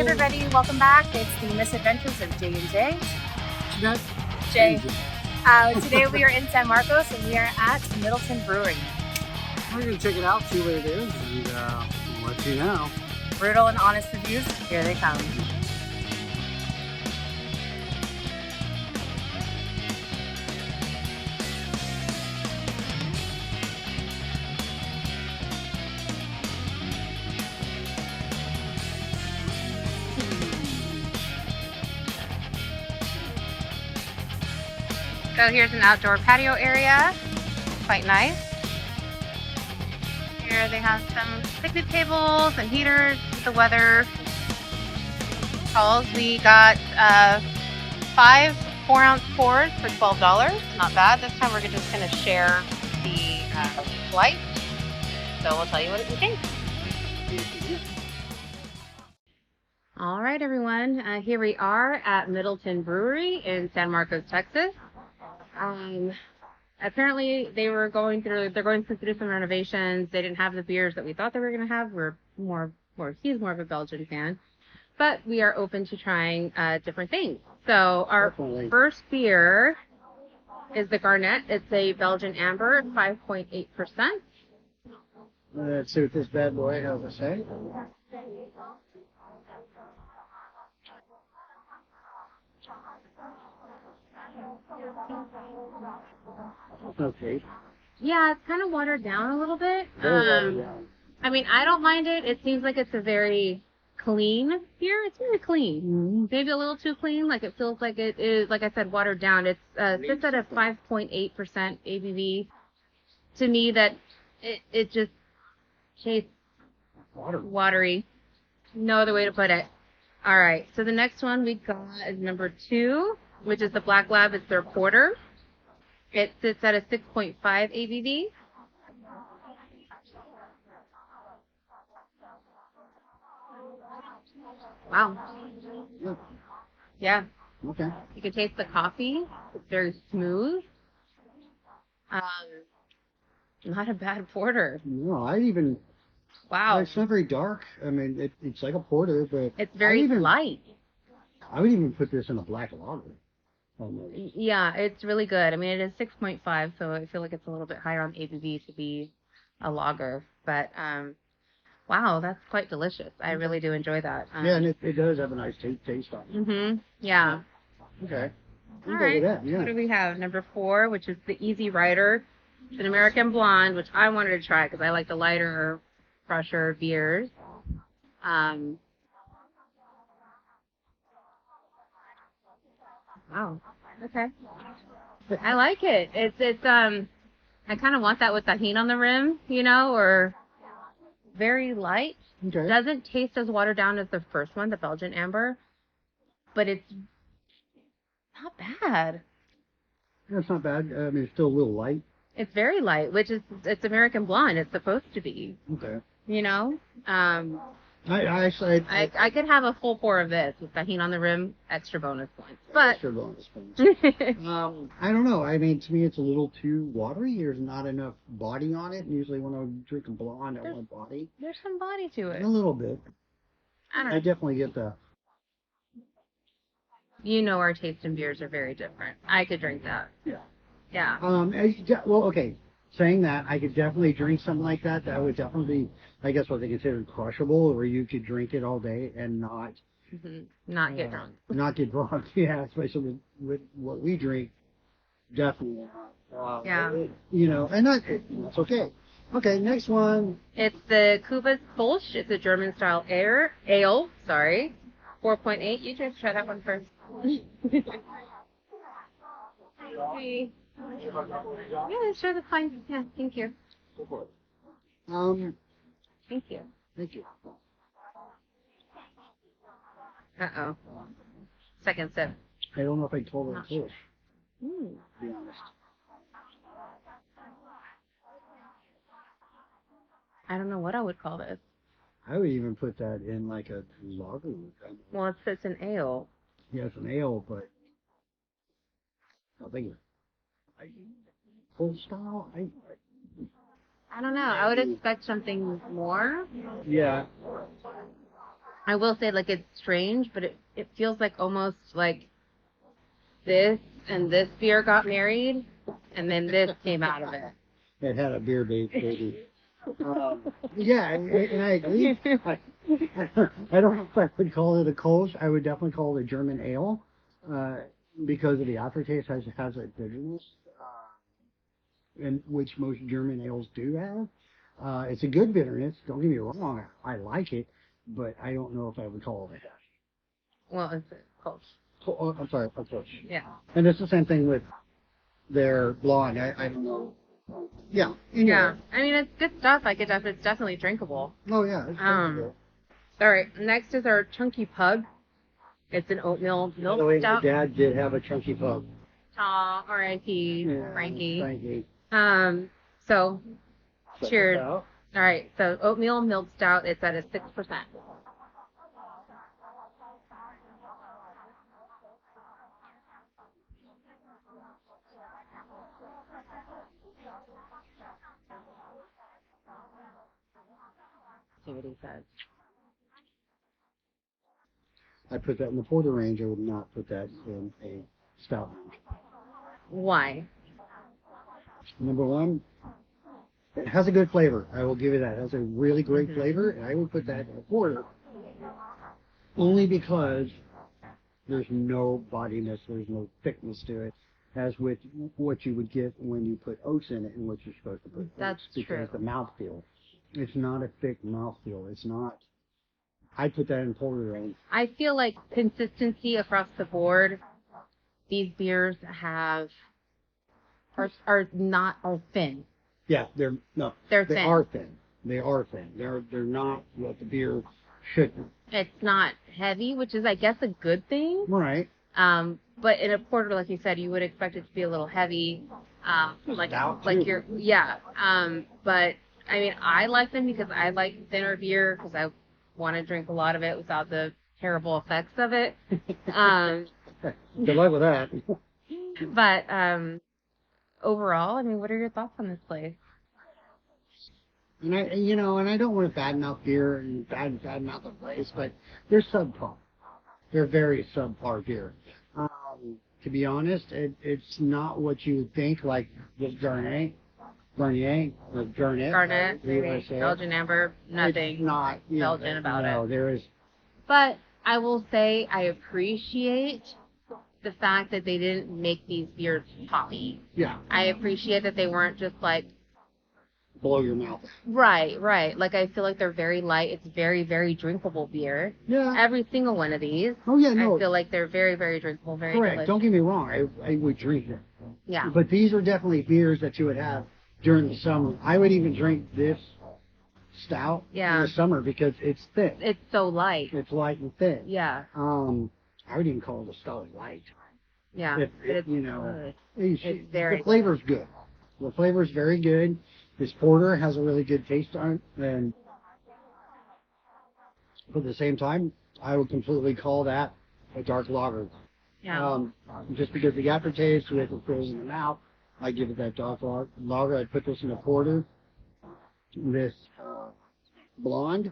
everybody, welcome back. It's the misadventures of J&J. That's Jay. Today we are in San Marcos and we are at Middelton Brewery. We're going to check it out, see what it is, and we'll let you know. Brutal and honest reviews, here they come. So here's an outdoor patio area, quite nice. Here they have some picnic tables and heaters with the weather. Calls. We got 5 4-ounce pours for $12. Not bad. This time we're just going to share the flight. So we'll tell you what it contains. All right, everyone. Here we are at Middelton Brewery in San Marcos, Texas. Apparently they're going through some renovations. They didn't have the beers that we thought they were going to have. He's more of a Belgian fan, but we are open to trying different things. So our first beer is the Garnet. It's a Belgian amber, 5.8%. Let's see what this bad boy has to say. Okay. Yeah, it's kind of watered down a little bit. I mean, I don't mind it. It seems like it's a very clean beer. It's very clean. Mm-hmm. Maybe a little too clean. Like it feels like it is, like I said, watered down. It's sits at a 5.8% ABV. To me, that it just tastes watery. No other way to put it. All right. So the next one we got is number 2, which is the Black Lab. It's their porter. It sits at a 6.5 ABV. Wow. Yeah. Okay. You can taste the coffee. It's very smooth. Not a bad porter. No, Wow. It's not very dark. I mean, it's like a porter, but It's very light. I would even put this in a black lager. Yeah, it's really good. I mean, it is 6.5, so I feel like it's a little bit higher on ABV to be a lager. But wow, that's quite delicious. I really do enjoy that. Yeah, and it does have a nice taste on it. Mm-hmm. Yeah. Okay. All right. Yeah. What do we have? Number 4, which is the Easy Rider. It's an American Blonde, which I wanted to try because I like the lighter, fresher beers. Wow. Okay. I like it. It's I kind of want that with tahini on the rim, or very light. Okay. Doesn't taste as watered down as the first one, the Belgian Amber, but it's not bad. Yeah, it's not bad. I mean, it's still a little light. It's very light, it's American Blonde. It's supposed to be. Okay. I could have a full pour of this with tahini on the rim, extra bonus points. But extra bonus points. I don't know. I mean, to me, it's a little too watery. There's not enough body on it. And usually, when I drink a blonde, I want body. There's some body to it. A little bit. I definitely get that. Our taste in beers are very different. I could drink that. Yeah. Yeah. Well, okay. Saying that, I could definitely drink something like that. That would definitely be, I guess, what they consider crushable, where you could drink it all day and not get drunk. Not get drunk. Yeah, especially with what we drink. Definitely. Yeah. And that's okay. Okay, next one. It's the Kuba's Kolsch. It's a German style ale. Sorry, 4.8. You just try that one first. Okay. Yeah, sure, that's fine. Yeah, thank you. Go for it. Thank you. Thank you. Uh-oh. Second sip. I don't know if I told her Sure. first, to be honest. I don't know what I would call this. I would even put that in like a lager. Well, it's an ale. Yeah, it's an ale, but I think full style. I don't know. I would expect something more. Yeah. I will say, like, it's strange, but it feels like almost like this and this beer got married, and then this came out of it. It had a beer baby. Yeah, and I agree. I don't know if I would call it a Kolsch. I would definitely call it a German ale, because of the aftertaste has a bitterness, and which most German ales do have. It's a good bitterness. Don't get me wrong. I like it, but I don't know if I would call it a hash. Well, it's a Kolsch. Oh, I'm sorry, a Kolsch. Yeah. And it's the same thing with their blonde. I don't know. Yeah. Anyway. Yeah. I mean, it's good stuff. It's definitely drinkable. Oh yeah. It's drinkable. All right. Next is our Chunky Pug. It's an oatmeal milk By the way, stout. my dad did have a chunky pug. Aw, R.I.P. Yeah, Frankie. Frankie. So, Check cheers. this out. All right. So, oatmeal milk stout. It's at a 6%. See what he says. I put that in the porter range. I would not put that in a stout range. Why? Number one, it has a good flavor. I will give you that. It has a really great flavor, and I would put that in a porter. Only because there's no bodiness, there's no thickness to it, as with what you would get when you put oats in it and what you're supposed to put. That's because true. the mouthfeel. It's not a thick mouthfeel. It's not. I put that in porter range. I feel like consistency across the board. These beers are thin. Yeah, they're They're they thin. are thin. They are thin. They're not what the beer should be. It's not heavy, which is, I guess, a good thing. Right. But in a porter, like you said, you would expect it to be a little heavy. Stout, Like too. But I mean, I like them because I like thinner beer because I want to drink a lot of it without the terrible effects of it. Good luck with that. But overall, I mean, what are your thoughts on this place? And I don't want to badmouth beer and badmouth the place, but they're subpar. They're very subpar beer. To be honest, it's not what you would think, like this Garnet, or Garnet. Garnet, however you say it. Belgian Amber, nothing It's not Belgian about no, it. there is. But I will say I appreciate the fact that they didn't make these beers poppy. Yeah, I appreciate that they weren't just like, blow your mouth. right. Like, I feel like they're very light. It's very, very drinkable beer. Yeah. Every single one of these. Oh yeah, no. I feel like they're very, very drinkable, very Correct. delicious. Don't get me wrong. I would drink them. Yeah. But these are definitely beers that you would have during the summer. I would even drink this stout in the summer because it's thick. It's so light. It's light and thin. Yeah. I would even call it a stout light. Yeah. If, It's you know, good. It's very the flavor's good. The flavor's very good. This porter has a really good taste on it, and at the same time, I would completely call that a dark lager. Yeah. Just because the aftertaste with it fills in the mouth, I give it that dark lager. I'd put this in a porter. This blonde,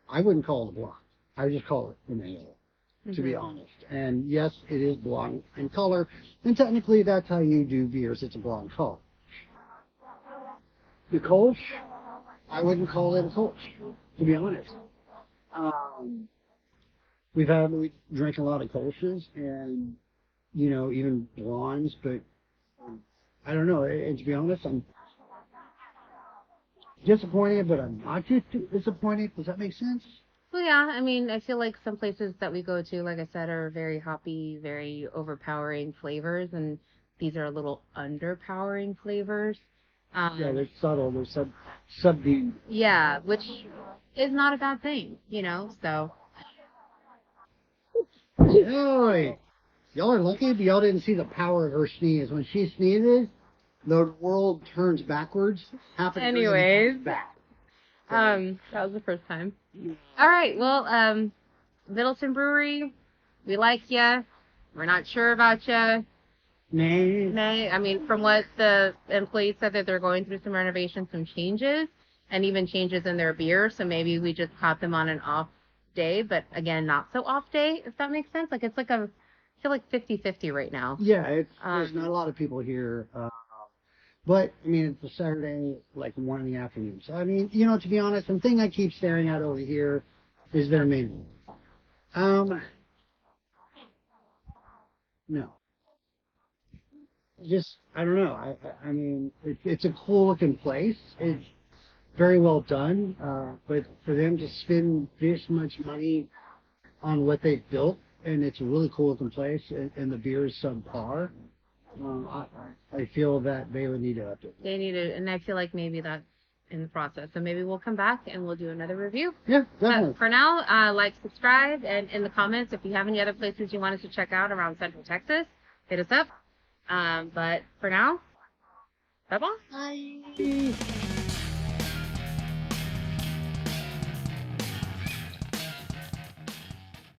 I wouldn't call it a blonde. I would just call it an ale, to be honest. And yes, it is blonde in color, and technically that's how you do beers. It's a blonde color. The Kolsch, I wouldn't call it a Kolsch, to be honest. We drink a lot of Kolsches and, even blondes, but I don't know. And to be honest, I'm disappointed, but I'm not too disappointed. Does that make sense? Well, yeah. I mean, I feel like some places that we go to, like I said, are very hoppy, very overpowering flavors, and these are a little underpowering flavors. Yeah, they're subtle. They're subdued. Yeah, which is not a bad thing, so. Boy, y'all are lucky if y'all didn't see the power of her sneeze. When she sneezes, the world turns backwards. Half a degree Anyways. comes back. That was the first time. All right, well, Middelton Brewery, we like ya. We're not sure about ya. Nah. I mean, from what the employees said, that they're going through some renovations, some changes, and even changes in their beer. So maybe we just caught them on an off day, but again, not so off day, if that makes sense. Like it's like I feel like 50-50 right now. Yeah, there's not a lot of people here. But I mean, it's a Saturday, like 1 in the afternoon. So I mean, to be honest, the thing I keep staring at over here is their menu. No, just I don't know. I mean, it's a cool looking place. It's very well done. But for them to spend this much money on what they've built, and it's a really cool looking place, and the beer is subpar. I feel that they would need to update. They need it, and I feel like maybe that's in the process. So maybe we'll come back and we'll do another review. Yeah, definitely. But for now, like, subscribe, and in the comments, if you have any other places you want us to check out around Central Texas, hit us up. But for now, bye-bye. Bye.